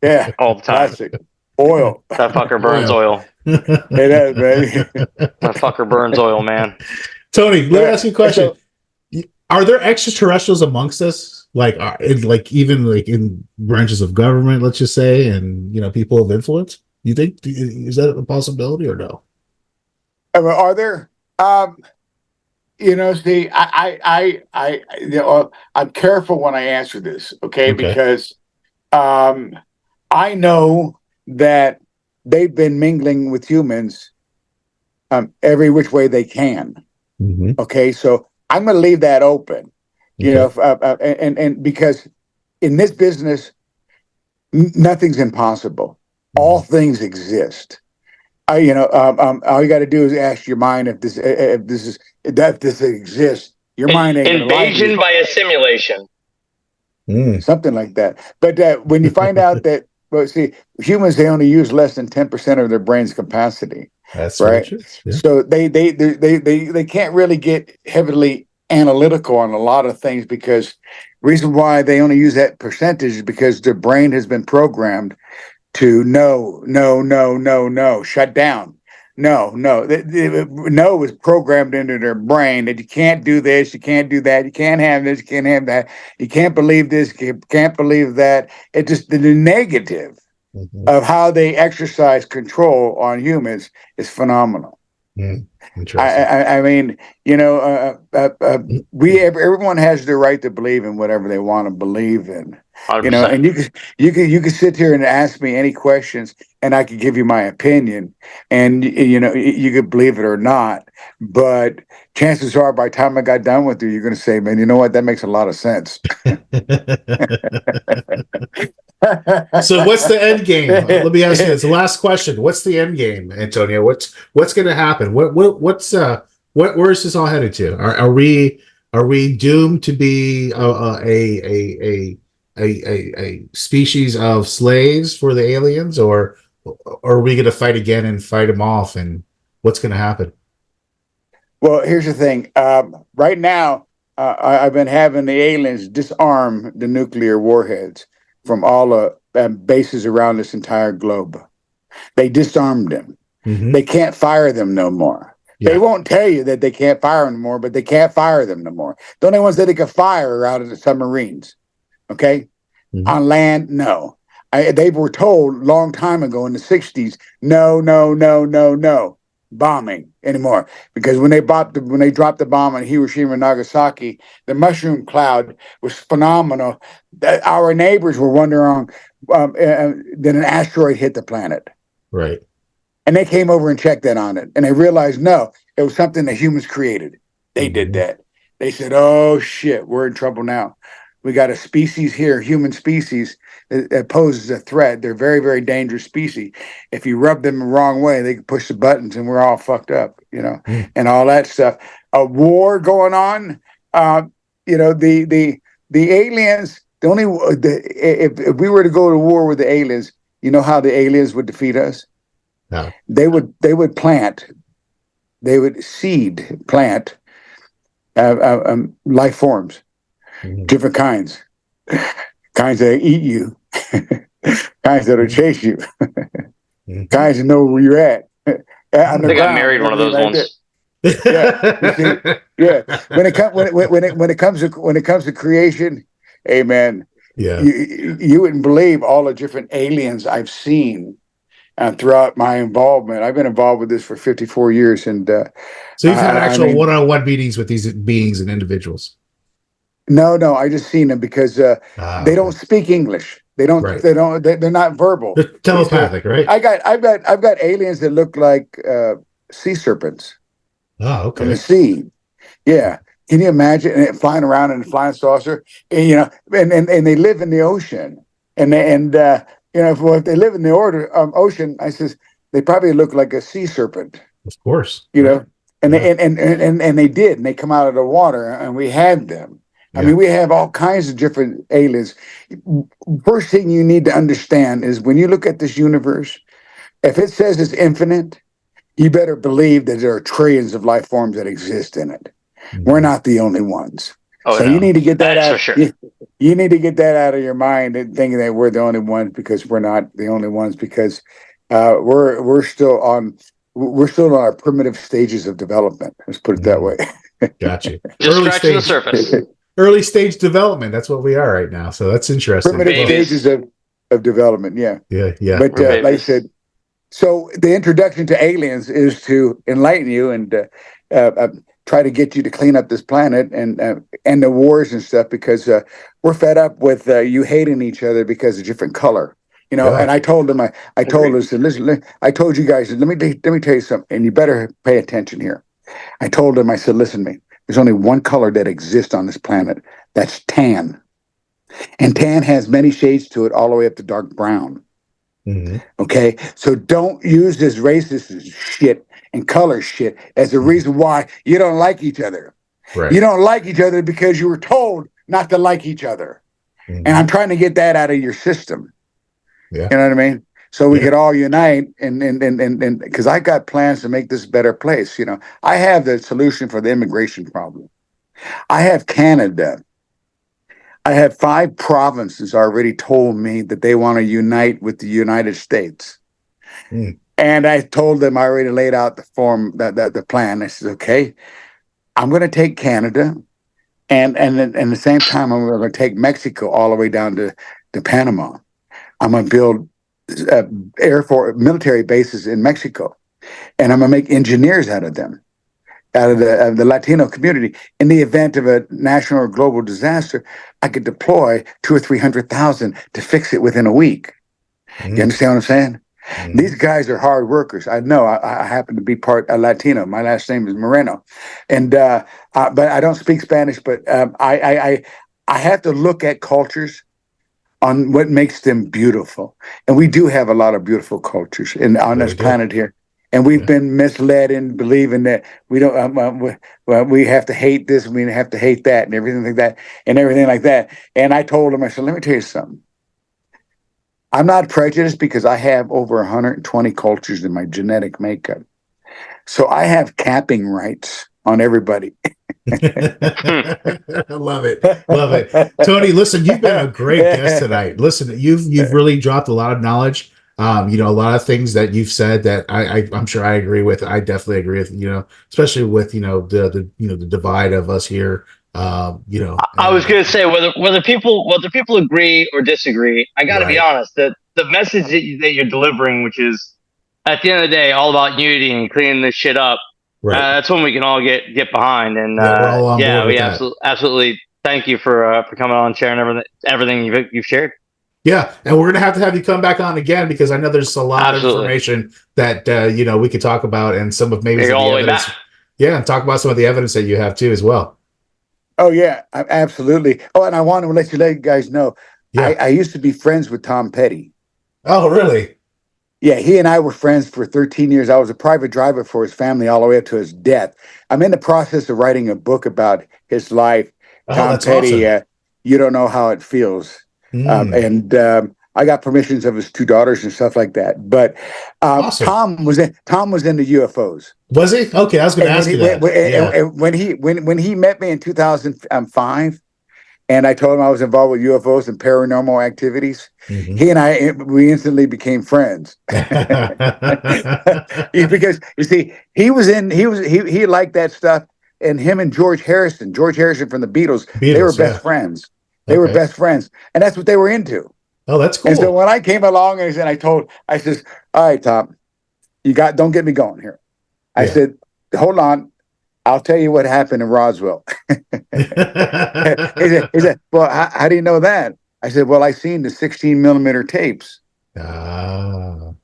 Yeah. All the time. Plastic. Oil. That fucker burns oil. It does, baby. That fucker burns oil, man. Tony, let me ask you a question. Are there extraterrestrials amongst us? Even in branches of government, let's just say, and people of influence? You think is that a possibility or no? Are there? See, I'm careful when I answer this, okay? Because I know that they've been mingling with humans every which way they can. Okay, so I'm going to leave that open, and because in this business, nothing's impossible. All things exist. All you got to do is ask your mind if this exists. Your mind ain't gonna lie to you. Invasion by a simulation. Something like that. But when you find out that, humans, they only use less than 10% of their brain's capacity. That's right. Yeah. So they can't really get heavily analytical on a lot of things, because reason why they only use that percentage is because their brain has been programmed to no, shut down. No is programmed into their brain that you can't do this, you can't do that, you can't have this, you can't have that, you can't believe this, you can't believe that. It just the negative of how they exercise control on humans is phenomenal. I mean, everyone has the right to believe in whatever they want to believe in. 100%. And you can sit here and ask me any questions, and I could give you my opinion, and you could believe it or not. But chances are, by the time I got done with you, you're going to say, "Man, you know what? That makes a lot of sense." So what's the end game? Let me ask you this. The last question. What's the end game, Antonio? What's going to happen? Where is this all headed to? Are we doomed to be a species of slaves for the aliens, or are we going to fight again and fight them off? And what's going to happen? Well, here's the thing. Right now, I've been having the aliens disarm the nuclear warheads from all the bases around this entire globe. They disarmed them. They can't fire them no more. They won't tell you that they can't fire them anymore, but they can't fire them no more. The only ones that they can fire are out of the submarines. Okay? On land, no. They were told long time ago in the 60s, no. bombing anymore, because when they dropped the bomb on Hiroshima and Nagasaki, the mushroom cloud was phenomenal. Our neighbors were wondering that an asteroid hit the planet, Right. and they came over and checked that on it, and they realized no, it was something that humans created. They did that. They said, "Oh shit, we're in trouble now. We got a species here, human species, that poses a threat. They're very, very dangerous species. If you rub them the wrong way, they can push the buttons, and we're all fucked up, and all that stuff." A war going on. The aliens. If we were to go to war with the aliens, you know how the aliens would defeat us? No. They would seed plant life forms, different kinds that eat you, kinds that'll chase you, kinds that know where you're at. I think I married one of those ones. Yeah. When it comes to creation, hey man, you wouldn't believe all the different aliens I've seen throughout my involvement. I've been involved with this for 54 years, and so you've had actual one-on-one meetings with these beings and individuals. No, I just seen them because they don't speak English. They don't. Right. They're not verbal. They're telepathic, right? I've got aliens that look like sea serpents. Oh, okay. From the sea. Yeah. Can you imagine and flying around in a flying saucer? And, and they live in the ocean. And if they live in the ocean, I says they probably look like a sea serpent. Of course. And they did, and they come out of the water, and we had them. I mean, we have all kinds of different aliens. First thing you need to understand is when you look at this universe, if it says it's infinite, you better believe that there are trillions of life forms that exist in it. We're not the only ones. You need to get that out. Sure. You need to get that out of your mind and thinking that we're the only ones, because we're not the only ones, because we're still on our primitive stages of development. Let's put it that way. Gotcha. Just scratching the surface. Early stage development. That's what we are right now. So that's interesting. Primitive stages of development. Yeah. Yeah. But like I said, so the introduction to aliens is to enlighten you and try to get you to clean up this planet and the wars and stuff, because we're fed up with you hating each other because of different color. And I told them, I told us, listen, I told you guys, let me tell you something, and you better pay attention here. I told them, I said, listen to me. There's only one color that exists on this planet. That's tan. And tan has many shades to it, all the way up to dark brown. Okay? So don't use this racist shit and color shit as a reason why you don't like each other. Right. You don't like each other because you were told not to like each other. And I'm trying to get that out of your system. Yeah. You know what I mean? So we could all unite and because I got plans to make this a better place. I have the solution for the immigration problem. I have Canada. I have 5 provinces already told me that they want to unite with the United States. And I told them, I already laid out the form, the plan. I said, okay, I'm going to take Canada, and at the same time, I'm going to take Mexico all the way down to Panama. I'm going to build Air Force military bases in Mexico, and I'm going to make engineers out of them, out of the Latino community. In the event of a national or global disaster, I could deploy 200,000 or 300,000 to fix it within a week. You understand what I'm saying? These guys are hard workers. I know. I happen to be part Latino. My last name is Moreno, and but I don't speak Spanish. But I have to look at cultures on what makes them beautiful, and we do have a lot of beautiful cultures on this planet here. And we've been misled in believing that we don't. We have to hate this, we have to hate that, and everything like that. And I told him, I said, let me tell you something. I'm not prejudiced because I have over 120 cultures in my genetic makeup. So I have capping rights on everybody. Love it. Tony, listen, you've been a great guest tonight. Listen, you've really dropped a lot of knowledge. A lot of things that you've said that I'm sure I agree with. I definitely agree with, especially with, the divide of us here. I was going to say whether people agree or disagree, I got to be honest, that the message that you're delivering, which is at the end of the day, all about unity and cleaning this shit up. Right. That's when we can all get behind. And Yeah, we're all on board with we that. absolutely thank you for coming on and sharing everything you've shared. Yeah, and we're gonna have you come back on again because I know there's a lot of information that we could talk about, and some of maybe all the way evidence. back. Yeah, and talk about some of the evidence that you have too as well. Oh yeah, absolutely. Oh, and I want to let you guys know, I used to be friends with Tom Petty. Oh, really? Yeah, he and I were friends for 13 years. I was a private driver for his family all the way up to his death. I'm in the process of writing a book about his life. Oh, Tom that's Petty, awesome. You don't know how it feels. And I got permissions of his 2 daughters and stuff like that. But awesome. Tom was in the UFOs. Was he? Okay, I was going to ask you that. When he met me in 2005, and I told him I was involved with UFOs and paranormal activities, he and we instantly became friends. Because you see, he liked that stuff, and him and George Harrison from the Beatles, they were best friends. They were best friends, and that's what they were into. Oh, that's cool. And so when I came along and I says, all right, Tom, don't get me going here. I said, hold on. I'll tell you what happened in Roswell. he said, well, how do you know that? I said, well, I seen the 16 millimeter tapes. So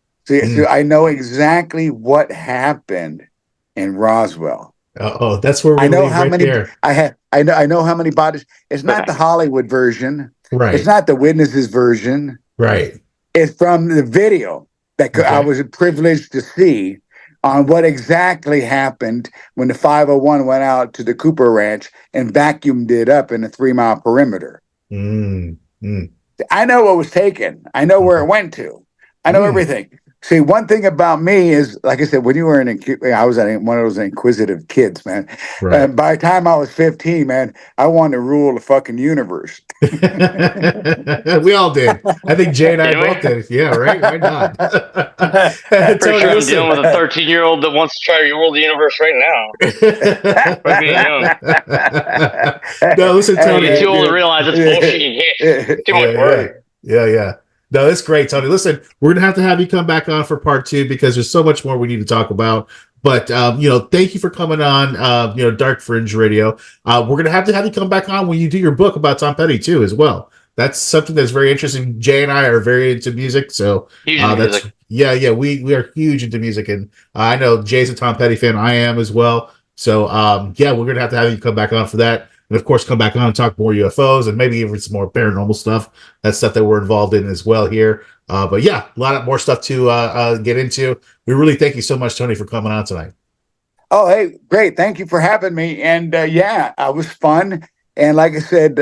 I know exactly what happened in Roswell. Oh, that's where I know how right many there. I know how many bodies. It's not the Hollywood version. Right. It's not the witnesses version. Right. It's from the video that I was privileged to see on what exactly happened when the 501 went out to the Cooper Ranch and vacuumed it up in a 3-mile perimeter. I know what was taken. I know where it went to. I know everything. See, one thing about me is, like I said, when you were I was one of those inquisitive kids, man. Right. By the time I was 15, man, I wanted to rule the fucking universe. We all did. I think Jay and I both did. Yeah, right? Why not? I'm pretty sure I'm dealing with a 13-year-old that wants to try to rule the universe right now. By being young. No, listen, Tony. You're too old to realize it's bullshit. You can't. Too much work. Yeah. No, it's great, Tony. Listen, we're gonna have you come back on for part 2 because there's so much more we need to talk about. But thank you for coming on. Dark Fringe Radio. We're gonna have you come back on when you do your book about Tom Petty too, as well. That's something that's very interesting. Jay and I are very into music, so we are huge into music, and I know Jay's a Tom Petty fan. I am as well. So we're gonna have you come back on for that. And of course, come back on and talk more UFOs and maybe even some more paranormal stuff. That's stuff that we're involved in as well here. But a lot more stuff to get into. We really thank you so much, Tony, for coming on tonight. Oh, hey, great. Thank you for having me. And it was fun. And like I said,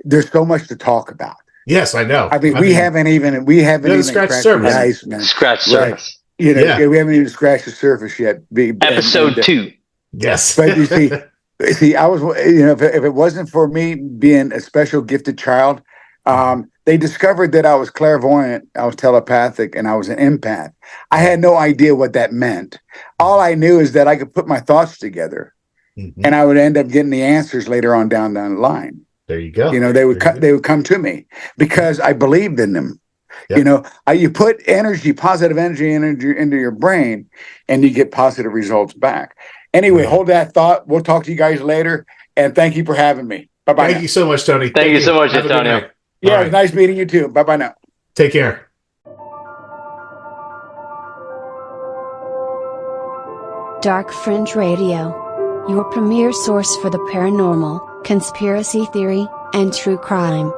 there's so much to talk about. Yes, I know. I mean, we haven't even scratched the surface. The ice, man. Scratch surface. We haven't even scratched the surface yet. Episode 2. Yes. But you see, I was, if it wasn't for me being a special gifted child, they discovered that I was clairvoyant, I was telepathic, and I was an empath. I had no idea what that meant. All I knew is that I could put my thoughts together, and I would end up getting the answers later on down the line. There you go. They would come to me because I believed in them. Yep. You put positive energy into your brain, and you get positive results back. Anyway, hold that thought. We'll talk to you guys later. And thank you for having me. Bye-bye. Thank you so much, Tony. Thank you so much, Antonio. Yeah, it was nice meeting you too. Bye-bye now. Take care. Dark Fringe Radio. Your premier source for the paranormal, conspiracy theory, and true crime.